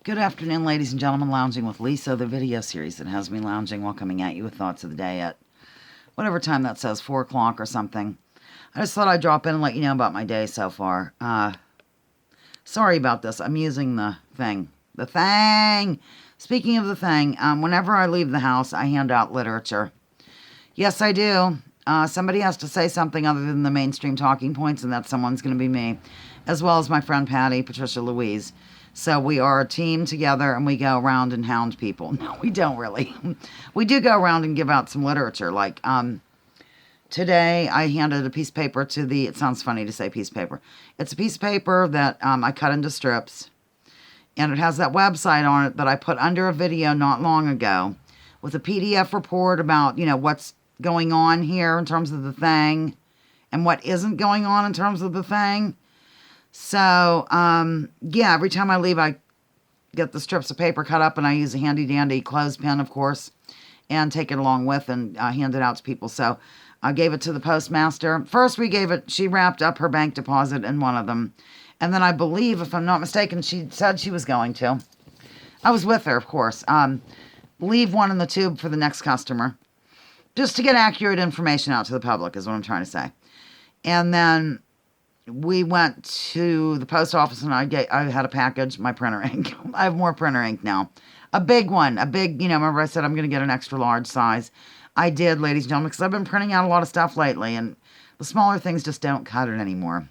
Good afternoon, ladies and gentlemen. Lounging with Lisa, the video series that has me lounging while coming at you with thoughts of the day at whatever time that says, 4 o'clock or something. I just thought I'd drop in and let you know about my day so far. Sorry about this. I'm using the thing. The thing! Speaking of the thing, whenever I leave the house, I hand out literature. Yes, I do. Somebody has to say something other than the mainstream talking points, and that someone's going to be me, as well as my friend Patty, Patricia Louise. So we are a team together, and we go around and hound people. No, we don't really. We do go around and give out some literature. Like, today I handed a piece of paper to the, it sounds funny to say piece of paper. It's a piece of paper that I cut into strips, and it has that website on it that I put under a video not long ago with a PDF report about, what's going on here in terms of the thing and what isn't going on in terms of the thing. So, yeah, every time I leave, I get the strips of paper cut up, and I use a handy-dandy clothespin, of course, and take it along with and hand it out to people. So I gave it to the postmaster. First, she wrapped up her bank deposit in one of them. And then I believe, if I'm not mistaken, she said she was going to. I was with her, of course. Leave one in the tube for the next customer. Just to get accurate information out to the public is what I'm trying to say. And then we went to the post office, and I had a package, my printer ink. I have more printer ink now. A big one. Remember I said I'm going to get an extra large size. I did, ladies and gentlemen, because I've been printing out a lot of stuff lately, and the smaller things just don't cut it anymore.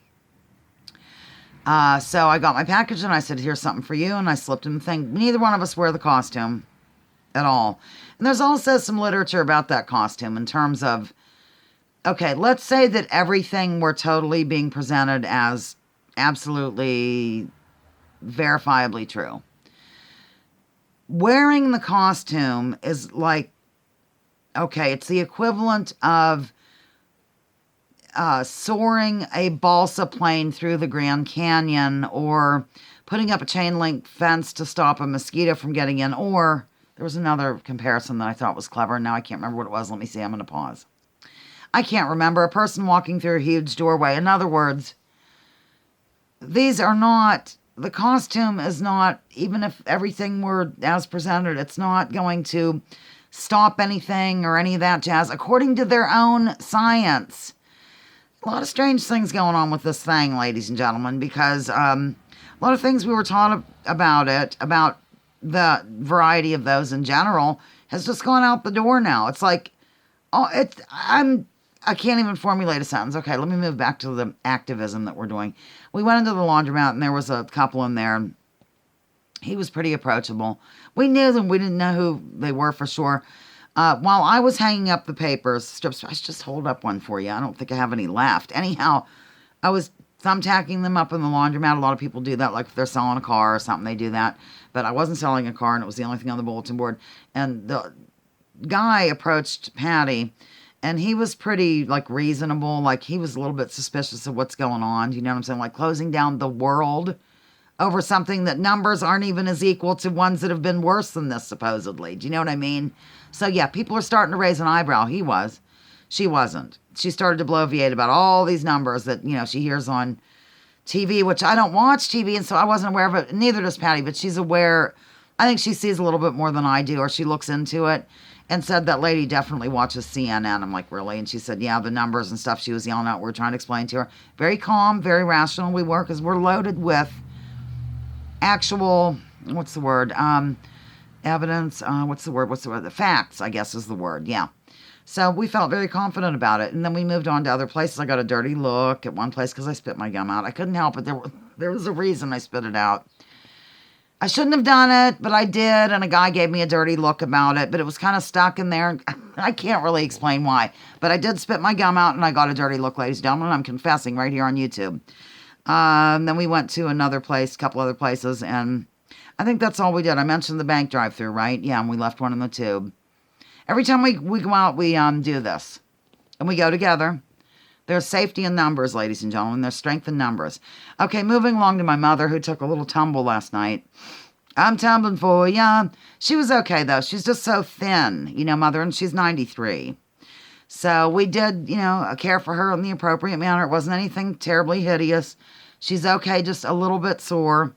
So I got my package, and I said, here's something for you, and I slipped in the thing. Neither one of us wear the costume at all. And there's also some literature about that costume in terms of, okay, let's say that everything were totally being presented as absolutely verifiably true. Wearing the costume is like, okay, it's the equivalent of soaring a balsa plane through the Grand Canyon, or putting up a chain link fence to stop a mosquito from getting in, or there was another comparison that I thought was clever, and now I can't remember what it was. Let me see, I'm going to pause. I can't remember. A person walking through a huge doorway. In other words, these are not, the costume is not, even if everything were as presented, it's not going to stop anything or any of that jazz, according to their own science. A lot of strange things going on with this thing, ladies and gentlemen, because a lot of things we were taught about it, about the variety of those in general, has just gone out the door now. It's like, I can't even formulate a sentence. Okay, let me move back to the activism that we're doing. We went into the laundromat, and there was a couple in there, and he was pretty approachable. We knew them. We didn't know who they were for sure. While I was hanging up the papers, strips, I should just hold up one for you. I don't think I have any left. Anyhow, I was thumbtacking them up in the laundromat. A lot of people do that, like if they're selling a car or something, they do that. But I wasn't selling a car, and it was the only thing on the bulletin board. And the guy approached Patty, and he was pretty, reasonable. He was a little bit suspicious of what's going on. You know what I'm saying? Like closing down the world over something that numbers aren't even as equal to ones that have been worse than this, supposedly. Do you know what I mean? So, yeah, people are starting to raise an eyebrow. He was. She wasn't. She started to bloviate about all these numbers that, she hears on TV, which I don't watch TV, and so I wasn't aware of it. Neither does Patty, but she's aware. I think she sees a little bit more than I do, or she looks into it, and said that lady definitely watches CNN. I'm like, really? And she said, yeah, the numbers and stuff she was yelling out, we're trying to explain to her. Very calm, very rational we were, because we're loaded with actual, what's the word? Evidence, what's the word? The facts, I guess is the word, yeah. So we felt very confident about it, and then we moved on to other places. I got a dirty look at one place because I spit my gum out. I couldn't help it. There was a reason I spit it out. I shouldn't have done it, but I did, and a guy gave me a dirty look about it, but it was kind of stuck in there. I can't really explain why, but I did spit my gum out, and I got a dirty look, ladies and gentlemen. I'm confessing right here on YouTube. Then we went to another place, a couple other places, and I think that's all we did. I mentioned the bank drive-thru, right? Yeah, and we left one in the tube. Every time we go out, we do this, and we go together. There's safety in numbers, ladies and gentlemen. There's strength in numbers. Okay, moving along to my mother, who took a little tumble last night. I'm tumbling for ya. She was okay, though. She's just so thin, mother, and she's 93. So we did, care for her in the appropriate manner. It wasn't anything terribly hideous. She's okay, just a little bit sore.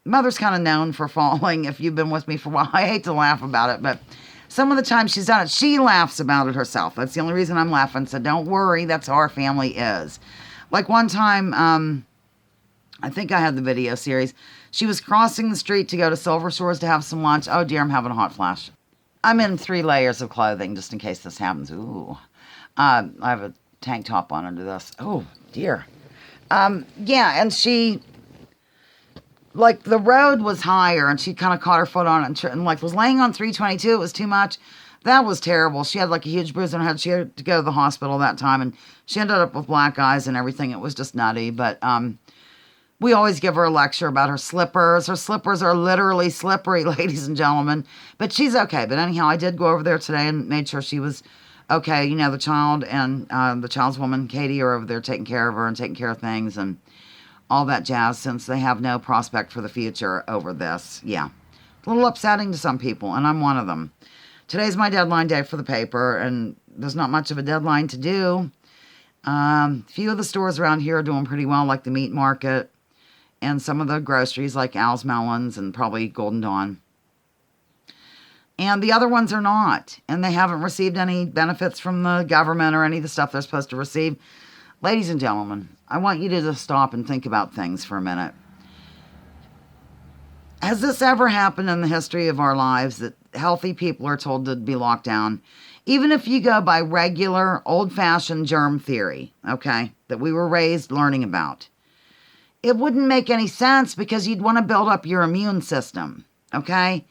Mother's kind of known for falling, if you've been with me for a while. I hate to laugh about it, but some of the times she's done it, she laughs about it herself. That's the only reason I'm laughing. So don't worry, that's how our family is. Like one time, I think I had the video series. She was crossing the street to go to Silver Shores to have some lunch. Oh dear, I'm having a hot flash. I'm in 3 layers of clothing just in case this happens. Ooh. I have a tank top on under this. Oh dear. Yeah, and she, like, the road was higher and she kind of caught her foot on it and like was laying on 322. It was too much. That was terrible. She had like a huge bruise on her head. She had to go to the hospital that time and she ended up with black eyes and everything. It was just nutty. But we always give her a lecture about her slippers. Her slippers are literally slippery, ladies and gentlemen. But she's okay. But anyhow, I did go over there today and made sure she was okay. You know, the child and the child's woman, Katie, are over there taking care of her and taking care of things and all that jazz, since they have no prospect for the future over this. Yeah. A little upsetting to some people, and I'm one of them. Today's my deadline day for the paper, and there's not much of a deadline to do. Few of the stores around here are doing pretty well, like the meat market, and some of the groceries like Al's Melons and probably Golden Dawn. And the other ones are not, and they haven't received any benefits from the government or any of the stuff they're supposed to receive. Ladies and gentlemen, I want you to just stop and think about things for a minute. Has this ever happened in the history of our lives that healthy people are told to be locked down? Even if you go by regular, old-fashioned germ theory, okay, that we were raised learning about, it wouldn't make any sense because you'd want to build up your immune system, okay?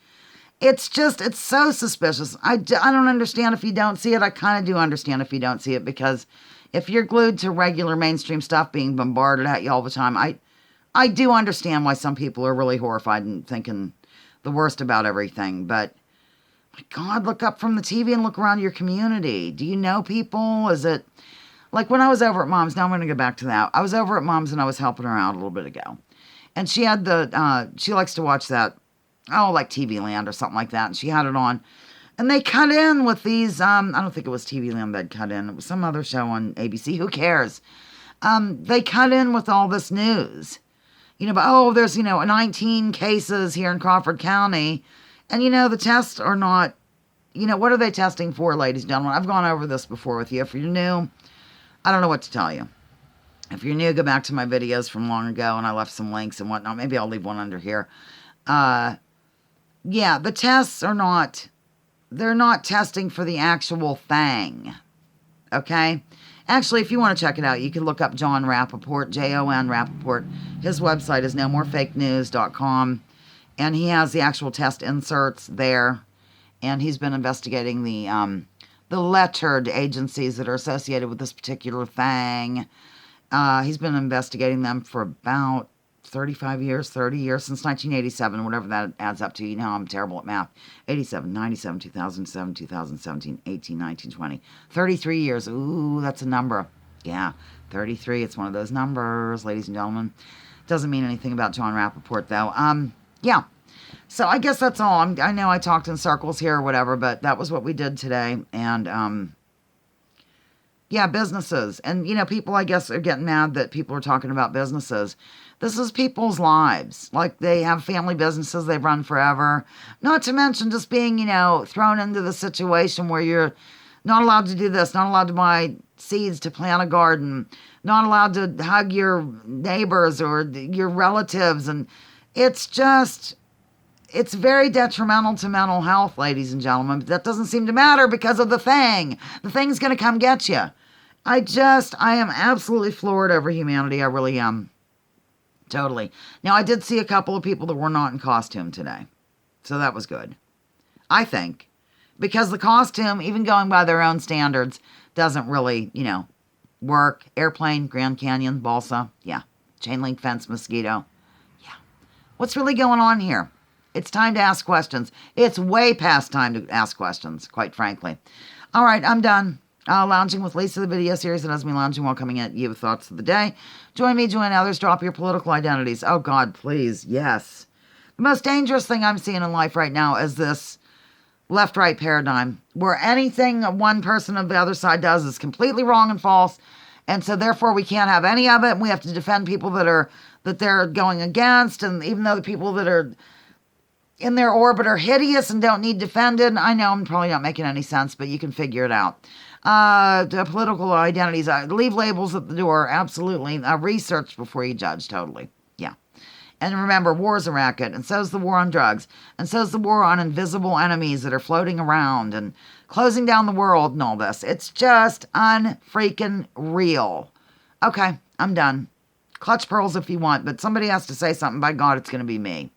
It's so suspicious. I don't understand if you don't see it. I kind of do understand if you don't see it, because if you're glued to regular mainstream stuff being bombarded at you all the time, I do understand why some people are really horrified and thinking the worst about everything. But, my God, look up from the TV and look around your community. Do you know people? Is it, like when I was over at Mom's, now I'm going to go back to that. I was over at Mom's and I was helping her out a little bit ago. And she had she likes to watch that, like TV Land or something like that. And she had it on. And they cut in with these, I don't think it was TV Land that cut in. It was some other show on ABC. Who cares? They cut in with all this news. You know, but, there's, 19 cases here in Crawford County. And, the tests are not, what are they testing for, ladies and gentlemen? I've gone over this before with you. If you're new, I don't know what to tell you. If you're new, go back to my videos from long ago, and I left some links and whatnot. Maybe I'll leave one under here. The tests are not... They're not testing for the actual thing, okay? Actually, if you want to check it out, you can look up Jon Rappoport, Jon Rappoport. His website is nomorefakenews.com, and he has the actual test inserts there, and he's been investigating the lettered agencies that are associated with this particular thing. He's been investigating them for about 30 years, since 1987, whatever that adds up to. You know, I'm terrible at math. 87, 97, 2007, 2017, 18, 19, 20. 33 years. Ooh, that's a number. Yeah, 33. It's one of those numbers, ladies and gentlemen. Doesn't mean anything about Jon Rappoport, though. Yeah. So I guess that's all. I know I talked in circles here or whatever, but that was what we did today. And, yeah, businesses. And, people, I guess, are getting mad that people are talking about businesses. This is people's lives. Like, they have family businesses they've run forever. Not to mention just being, thrown into the situation where you're not allowed to do this, not allowed to buy seeds to plant a garden, not allowed to hug your neighbors or your relatives. And it's very detrimental to mental health, ladies and gentlemen. But that doesn't seem to matter because of the thing. The thing's going to come get you. I am absolutely floored over humanity. I really am. Totally. Now, I did see a couple of people that were not in costume today. So that was good. I think. Because the costume, even going by their own standards, doesn't really, work. Airplane, Grand Canyon, balsa. Yeah. Chain link fence, mosquito. Yeah. What's really going on here? It's time to ask questions. It's way past time to ask questions, quite frankly. All right, I'm done. Lounging with Lisa, the video series that has me lounging while coming at you with thoughts of the day. Join me, join others, drop your political identities. Oh, God, please, yes. The most dangerous thing I'm seeing in life right now is this left-right paradigm, where anything one person of the other side does is completely wrong and false, and so therefore we can't have any of it, and we have to defend people that are that they're going against. And even though the people that are in their orbit are hideous and don't need defended, I know I'm probably not making any sense, but you can figure it out. The political identities, leave labels at the door, absolutely. Research before you judge, totally. Yeah. And remember, war's a racket, and so's the war on drugs, and so's the war on invisible enemies that are floating around and closing down the world and all this. It's just unfreaking real. Okay, I'm done. Clutch pearls if you want, but somebody has to say something. By God, it's going to be me.